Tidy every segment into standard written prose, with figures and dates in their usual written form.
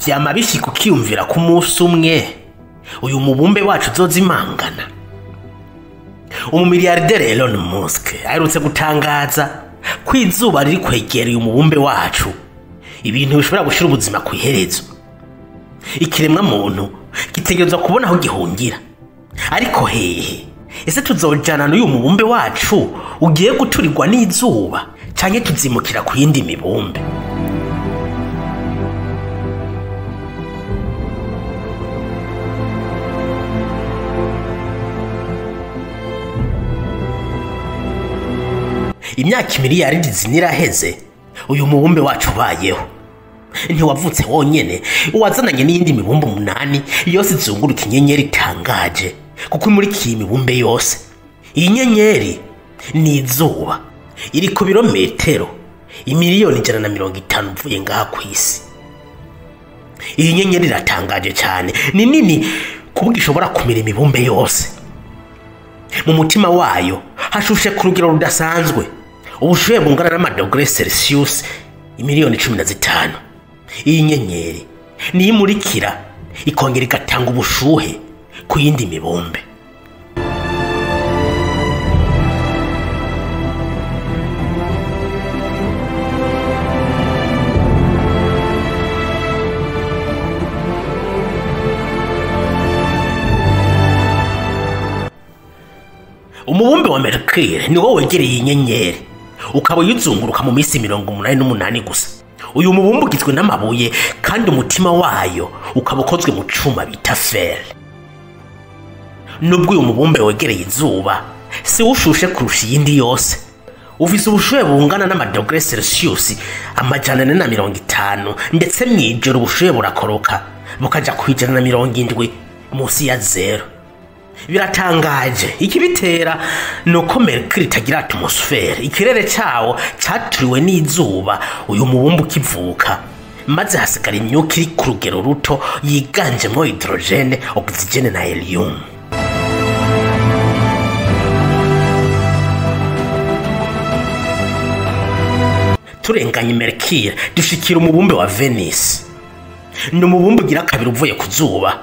vyama bishika ukiyumvira ku munsi umwe uyu mubumbe wacu uzozimangana. Umumiliyardere Elon Musk aherutse gutangaza ko izuba riri kwegereye umubumbe wacu ibintu bishobora gushira ubuzima ku iherezo. Ikiremwa muntu gitegerezwa kubona aho gihungira. Ariko hehe, ese tuzojana n'uyu mubumbe wacu ugiye guturirwa n'izuba canke tuzimukira ku yindi mibumbe? Imyaka miliyaridi ziniraheze uyu mubumbe wacu ubayeho. Ntiwavutse wonyene, wazananye n'iyindi mibumbe 8 yose izunguruka inyenyeri itangaje kuko imurikiye imibumbe yose. Iyi nyenyeri ni izuba, iri ku birometero imiliyoni 150 uvuye ngaha ku isi. Iyi nyenyeri iratangaje cyane, ni nini kuvuga ishobora kumira imibumbe yose. Mu mutima wayo hashushe ku rugero rudasanzwe, ubushuhe bungana n'amadogere Celsius imiliyoni 15. Iyi nyenyeri ni imurikira ikongera igatanga ubushuhe ku yindi mibumbe. Umubumbe wa Mercury ni wo wegereye inyenyeri, ukaba uyizunguruka mu minsi 88 gusa. Uyu mubumbe ugizwe n'amabuye kandi umutima wayo ukaba ukozwe mu cuma bita fer. Nubwo uyu mubumbe wegereye izuba, si ushushe kurusha iyindi yose. Ufise ubushuhe bungana n'amadogere Celsius 450, ndetse mwijoro ubushuhe burakoroka bukaja ku 170 munsi ya zero. Biratangaje. Ikibitera nuko Mercury itagira atmosfere, ikirere cyawo cyaturiwe n'izuba uyu mubumbe ukivuka, maze hasigara imyuka iri ku rugero ruto yiganjemo hydrogene, oxygene na helium. Turenganye Mercury dushikira umubumbe wa Venus. Ni umubumbe ugira kabiri uvuye ku zuba,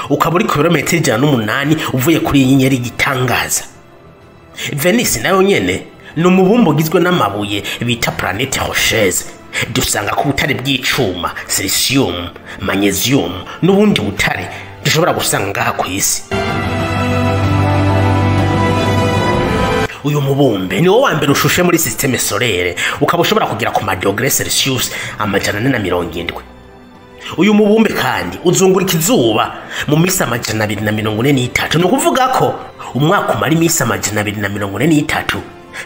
ukaba uri ku birometero 108 uvuye kuri iyi nyenyeri gitangaza. Venus nayo nyene ni umubumbe ugizwe n'amabuye bita planete rocheuse. Dusanga ku butare bw'icuma, silicium, magnesium n'ubundi butare dushobora gusanga ngaha ku isi. Uyu mubumbe ni wo wa mbere ushushe muri systeme solaire, ukaba ushobora kugira ku madogere Celsius 470. Uyu mubumbe kandi uzungurika izuba mu misi 243. Ni ukuvuga ko umwaka umara imisi 243.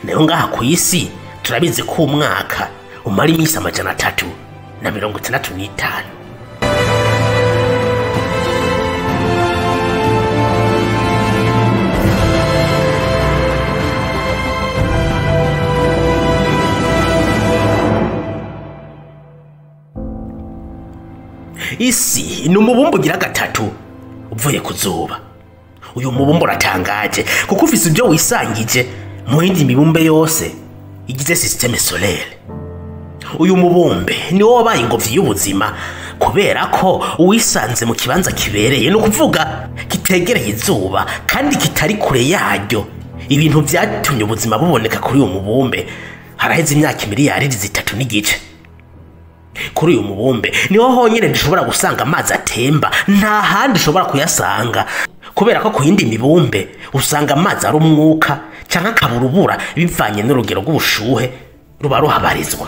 Nayo ngaha ku isi turabizi ko umwaka umara imisi 365. Isi ni umubumbe ugira gatatu uvuye ku zuba. Uyu mubumbe uratangaje kuko ufise ibyo wisangije mu yindi mibumbe yose igize systeme solaire. Uyu mubumbe ni wo wabaye ingobyi y'ubuzima kubera ko uwisanze mu kibanza kibereye, no kuvuga kitegereye izuba kandi kitari kure yaryo. Ibintu byatumye ubuzima buboneka kuri uyu mubumbe haraheze imyaka miliyaridi 3 n'igice. Kuri uyu mubumbe niho honyene dushobora gusanga amazi atemba, nta handi ushobora kuyasanga, kubera ko ku yindi mibumbe usanga amazi ari umwuka cyangwa akaburubura bivanye n'urugero rw'ubushuhe ruba ruhabarizwa.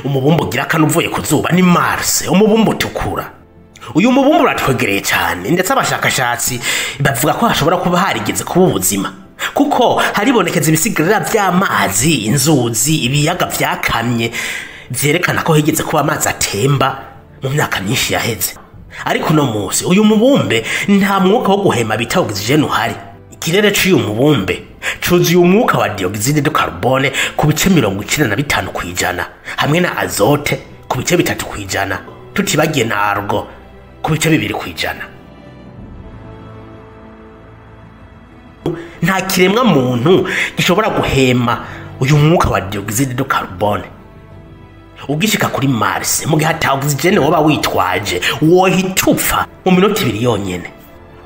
Umubumbe ugira kane uvuye ku zuba ni Mars, umubumbe utukura. Uyu mubumbe uratwegereye cyane, ndetse abashakashatsi bavuga ko hashobora kuba harigeze kuba ubuzima, kuko haribonekeza ibisigarira by'amazi, inzuzi, ibiyaga byakamye byerekana ko higeze kuba amazi atemba mu myaka myinshi yaheze. Ariko no munsi uyu mubumbe nta mwuka wo guhema bita oxygene uhari. Ikirere cy'uyu mubumbe cuzuye umwuka wa dioxide de carbone ku bice 95 kwijana hamwe na azote ku bice 3 kwijana, tutibagiye na argo ku bice 2 kwijana. Nta kiremwa muntu gishobora guhema uyu mwuka wa dioxide de carbone. Ugishika kuri Mars mu gihe ata oxygen woba witwaje wohita upfa mu minota 2 yonyene.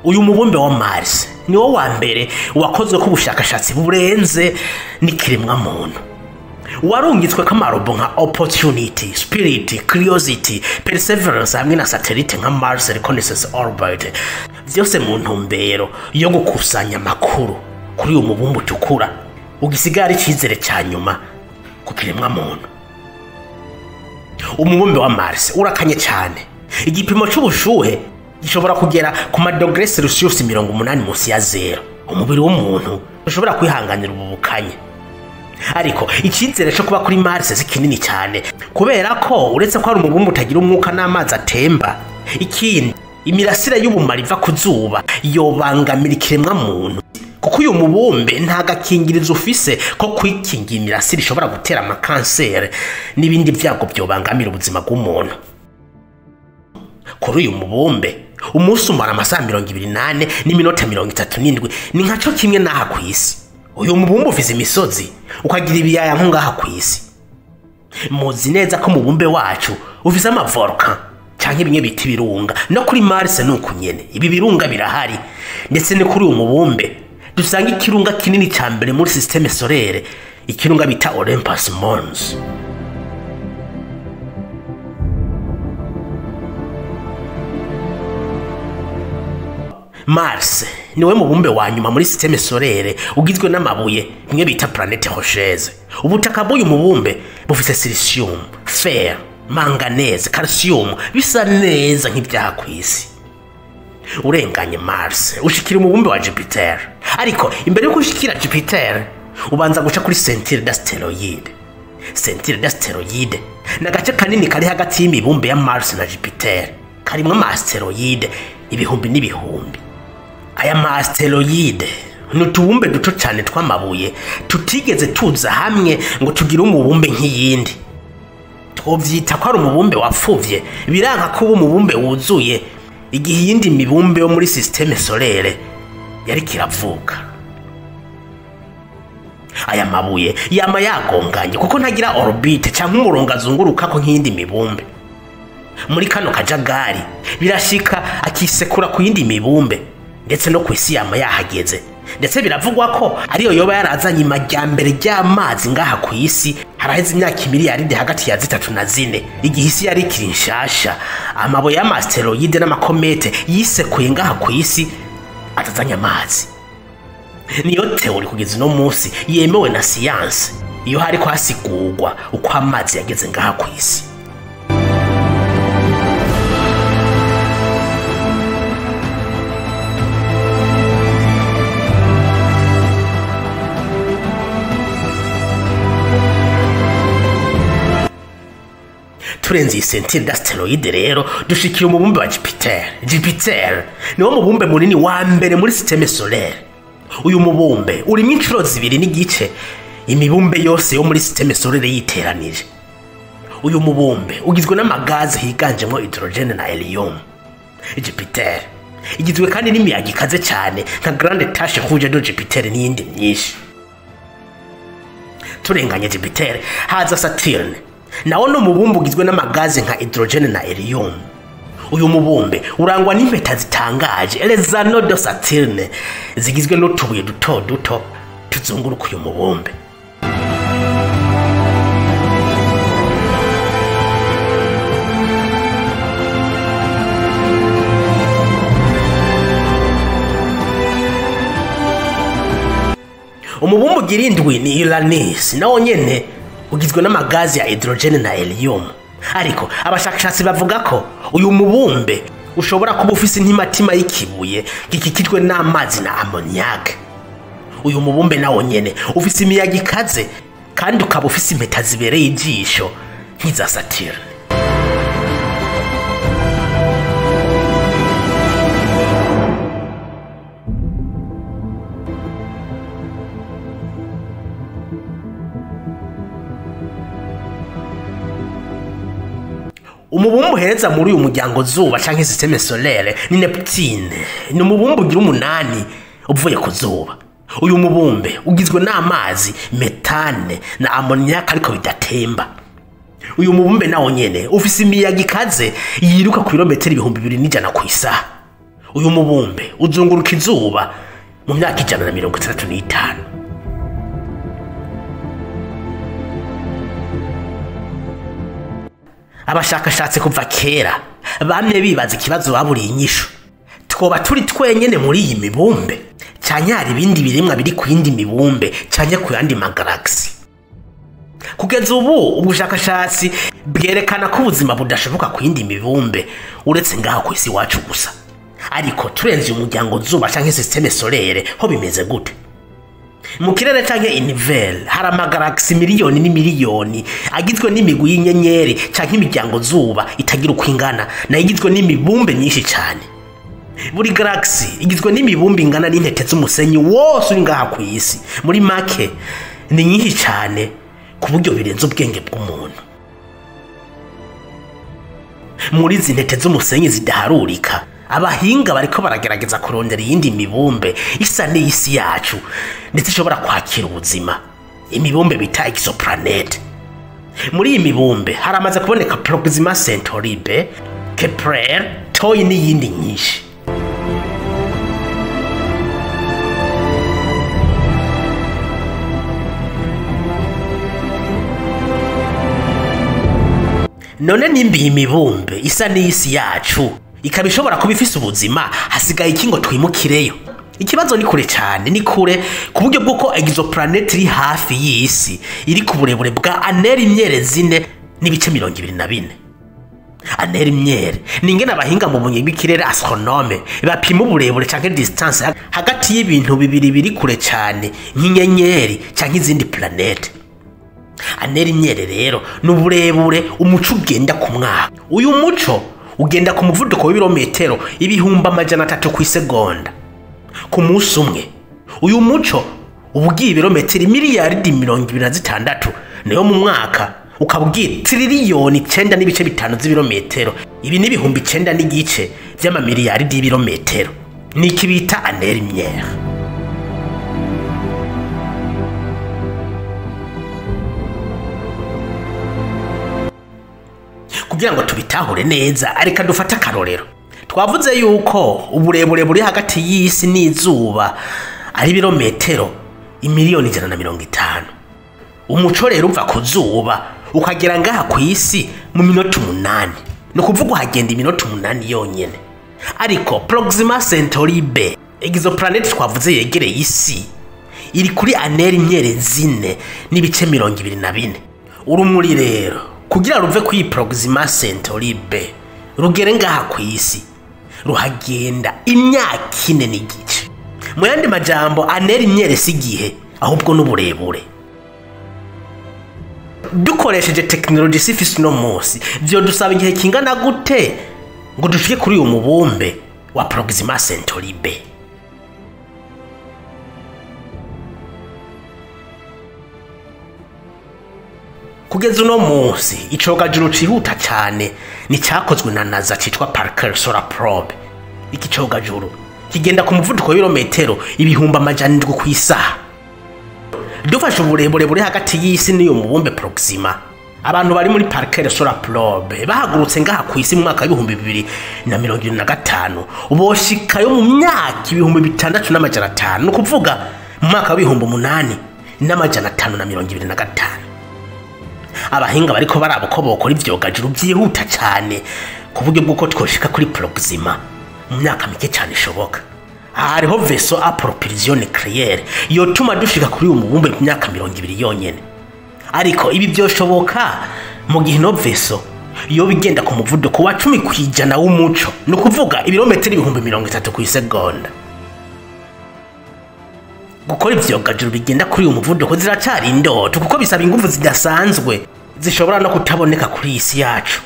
Uyu mubumbe wa Mars ni wo wa mbere wakozwe ku bushakashatsi burenze n'ikiremwa muntu. Warungitswe k'amarobo nka Opportunity, Spirit, Curiosity, Perseverance hamwe na satellite nka Mars Reconnaissance Orbiter, vyose mu ntumbero yo gukusanya amakuru kuri uyu mubumbe utukura ugisigara icizere ca nyuma ku kiremwa muntu. Umubumbe wa Mars urakanye cyane. Igipimo c'ubushuhe gishobora kugera ku madogre Celsius 80 munsi ya 0. Umubiri w'umuntu ushobora kwihanganira ubu bukanye. Ariko icizere cyo kuba kuri Mars zikinini cyane kubera ko uretse ko ari umubumbe utagira umwuka n'amazi atemba, ikindi imirasire y'ubumara iva ku zuba yobangamira ikiremwa muntu, kuko uyu mubumbe nta gakingirizo ufise ko kwikingira imirasire ishobora gutera amakansere n'ibindi byago byobangamira ubuzima bw'umuntu. Kuri uyu mubumbe umunsi umara amasaha 28 n'iminota 37 ni nkaco kimwe n'aha ku isi. Uyu mubumbe ufise imisozi ukagira ibiyaya nk'aha ku isi. Muzi neza ko mubumbe wacu ufise amavolcan canke bimwe bita ibirunga, no kuri Mars nuko nyene ibi birunga birahari. Ndetse ne kuri uyu mubumbe dusanga ikirunga kinini ca mbere muri systeme solaire, ikirunga bita Olympus Mons. Mars niwe mubumbe wa nyuma muri systeme solaire ugizwe n'amabuye bimwe bita planète rocheuse. Ubutaka bw'uyu mubumbe bufise silicium, fer, manganese, calcium bisa neza nk'ibyaha ku isi. Urenganye Mars ushikira umubumbe wa Jupiter, ariko imbere yo gushikira Jupiter ubanza guca kuri Centaure d'astéroïde. Centaure d'astéroïde nagace kanini kari hagati y'imibumbe ya Mars na Jupiter, karimwe ama-asteroïde ibihumbi n'ibihumbi. Aya ma-asteroïde n'utubumbe duto cyane tw'amabuye tutigeze tuza hamwe ngo tugire umubumbe nk'iyindi. Twovyita ko ari umubumbe wapfuvye, biranka ko ubu umubumbe wuzuye igihe iyindi mibumbe yo muri systeme solaire yari kiravuka. Aya mabuye yama yagonganye kuko ntagira orbite cyangwa umurongo azunguruka ko nk'iyindi mibumbe. Muri kano kajagari birashika akisekura ku yindi mibumbe, ndetse no kwisi yama yahageze. Ndetse biravugwa ko ariyo yoba yarazanye imajyambere ry'amazi ngaha ku isi haraheze imyaka miliyaride hagati ya 3 na 4, igihe isi yari ikiri nshasha. Amabuye y'ama-asteroïde n'amakomete yisekuye ngaha ku isi atazanye amazi. Niyo teori kugeza no munsi yemewe na science iyo hariko hasigurwa uko amazi yageze ngaha ku isi. Turenze Centaure d'astéroïde rero dushikira umubumbe wa Jupiter. Jupiter niwo mubumbe munini wa mbere muri systeme solaire. Uyu mubumbe urimo inshuro 2 n'igice imibumbe yose yo muri systeme solaire yiteranije. Uyu mubumbe ugizwe n'amagazi higanjemo hydrogen na helium. Jupiter igizwe kandi n'imiyaga ikaze cyane nka Grande Tache Rouge de Jupiter n'iyindi myinshi. Turenganye Jupiter haza Saturn, nawo no mubumbe ugizwe n'amagazi nka hydrogen na helium. Uyu mubumbe urangwa n'impeta zitangaje, les anneaux de Saturne, zigizwe n'utubuye duto duto tuzunguruka uyu mubumbe. Umubumbe ugira indwi ni Uranus, nawo nyene ugizwe n'amagazi ya hydrogen na helium. Ariko abashakashatsi bavuga ko uyu mubumbe ushobora kuba ufise intimatima y'ikibuye gikikijwe n'amazi na ammoniac. Uyu mubumbe nawo nyene ufise imiyaga ikaze kandi ukaba ufise impeta zibereye ijisho nk'iza Saturn. umubumbe uhereza muri uyu muryango zuba canke systeme solaire ni Neptune. Ni umubumbe ugira 8 uvuye ku zuba. Uyu mubumbe ugizwe n'amazi, metane na ammoniac ariko bidatemba. Uyu mubumbe nawo nyene ufise imiyaga ikaze yiruka ku kilometero 2100 ku isaha. Uyu mubumbe uzunguruka izuba mu myaka 135. Abashakashatsi kuva kera bamye bibaza ikibazo baburiye inyishu. Twoba turi twenyene muri iyi mibumbe canke hari ibindi birimwa biri ku yindi mibumbe canke ku yandi magalaxy. Kugeza ubu ubushakashatsi bwerekana ko ubuzima budashoboka ku yindi mibumbe uretse ngaho ku isi wacu gusa. Ariko turenze umuryango zuba canke systeme solaire ho bimeze gute? Mu kirere canke univers hari amagalaxy miliyoni n'imiliyoni agizwe n'imigwi y'inyenyeri canke imiryango zuba itagira uko ingana na igizwe n'imibumbe myinshi cyane. Buri galaxy igizwe n'imibumbe ingana n'intete z'umusenyi wose uri ngaha ku isi. Muri make ni nyinshi cyane ku buryo birenze ubwenge bw'umuntu. Muri izi ntete z'umusenyi zidaharurika abahinga bariko baragerageza kurondera iyindi mibumbe isa n'isi yacu ndetse ishobora kwakira ubuzima, imibumbe bita exoplanet. Muri iyi mibumbe haramaze kuboneka Proxima Centauri b, Kepler, TOI n'iyindi nyinshi. None nimba iyi mibumbe isa n'isi yacu ikaba ishobora kuba ifise ubuzima, hasigaye iki ngo twimukireyo? Ikibazo ni kure cyane, ni kure ku buryo bw'uko exoplanet iri hafi y'isi iri ku burebure bwa aneri imyere 4 n'ibice 24. Aneri imyere ni ingene abahinga mu bunyi bw'ikirere astronome bapima uburebure canke distance hagati y'ibintu bibiri biri kure cyane nk'inyenyeri canke izindi planet. Aneri imyere rero n'uburebure umuco ugenda ku mwaka. Uyu muco ugenda ku muvuduko w'ibirometero 300 ku isegonda ku munsi umwe. Uyu muco ubugiye ibirometero miliyaridi 26 nayo mu mwaka ukabwiye triliyoni 9 n'ibice 5 z'ibirometero. Ibi ni ibihumbi 9 n'igice by'amamiliyaridi y'ibirometero. Ni ikibita aneri imyere. Kugira ngo tubitahure neza areka dufata akarorero. Twavuze yuko uburebure buri hagati y'isi n'izuba ari ibirometero 150,000. Umuco rero uva ku zuba ukagera ngaha ku isi mu minota 8. No kuvuga uhagenda iminota 8 yonyene. Ariko Proxima Centauri b, exoplanet twavuze yegereye isi, iri kuri aneri imyere 4 n'ibice 24. Urumuri rero kugira ruve ku Proxima Centauri b rugere ngaha ku isi ruhagenda imyaka 4 n'igice. Mu yandi majambo aneri imyere si igihe ahubwo n'uburebure. Dukoresheje technology sifisi no munsi byo dusaba igihe kingana gute ngo dushike kuri uyu mubumbe wa Proxima Centauri b? Kugeza uno munsi icogajuru cihuta cyane ni cyakozwe na NASA citwa Parker Solar Probe. Iki cogajuru kigenda ku muvuduko w'ibirometero 700 ku isaha. Dufashe uburebure buri hagati y'isi n'iyo mubumbe Proxima. Abantu bari muri Parker Solar Probe bahagurutse ngaha ku isi mu mwaka wa 2025 uboshikayo mu myaka 6500. No kuvuga mu mwaka wa 8525. Abahinga bariko barabo ko bokora ivyogajuru byihuta cyane ku buryo bw'uko twoshika kuri Proxima mu myaka mike cyane ishoboka. Hariho vaisseau à propulsion nucléaire yotuma dushika kuri uyu mubumbe mu myaka 200 yonyene. Ariko ibi byoshoboka mu gihe no vaisseau yo bigenda ku muvuduko wa 10 kwijana w'umuco, no kuvuga ibirometero 30,000 ku isegonda. Gukora ivyogajuru bigenda kuri uyu muvuduko ziracari indoto kuko bisaba ingufu zidasanzwe zishobora no kutaboneka kuri isi yacu.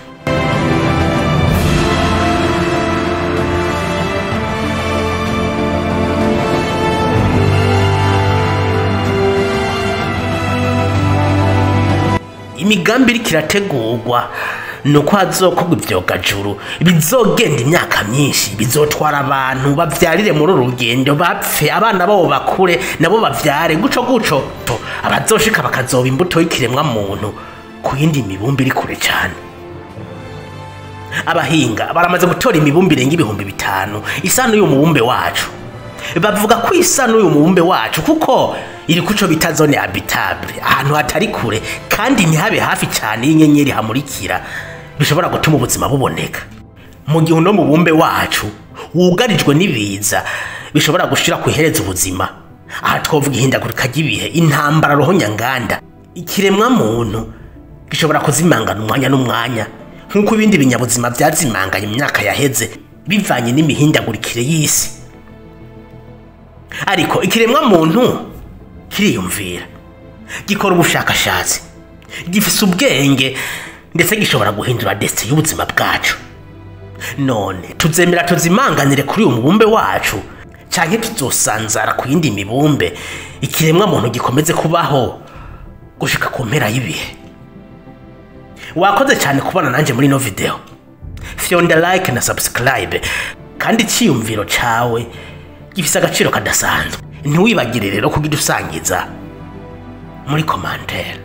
Imigambi iri kirategurwa nuko hazokorwa ivyogajuru bizogenda imyaka myinshi, bizotwara abantu bavyarire muri urugendo bapfe, abana babo bakure nabo bavyare, guco abazoshika bakazoba imbuto y'ikiremwa muntu ku yindi mibumbi iri kure cyane. Abahinga baramaze gutora imibumbi irenga 5,000 isa n'uyu mubumbe wacu. Bavuga ko isa n'uyu mubumbe wacu kuko iri kuco bita zone habitable, ahantu hatari kure kandi ntihabe hafi cyane y'inyenyeri hamurikira, bishobora gutuma ubuzima buboneka. Mu gihe no mubumbe wacu wugarijwe n'ibiza bishobora gushira kwihereza ubuzima, aha twovuga ihindagurika ry'ibihe, intambara roho nyanganda, ikiremwa muntu gishobora kuzimangana umwanya n'umwanya nk'uko ibindi binyabuzima byazimanganye imyaka yaheze bivanye n'imihindagurikire y'isi. Ariko ikiremwa muntu kiriyumvira, gikora ubushakashatsi, gifise ubwenge ndetse gishobora guhindura destiny y'ubuzima bwacu. None tuzemera tuzimanganire kuri uyu mubumbe wacu canke tuzosanzara ku yindi mibumbe ikiremwa muntu gikomeze kubaho gushika ku mpera y'ibihe? Wakoze cyane kubana nanje muri no video. Fyonda like na subscribe kandi ciyumviro cawe gifise agaciro kadasanzwe. Ntiwibagire rero kugidusangiza muri commentaire.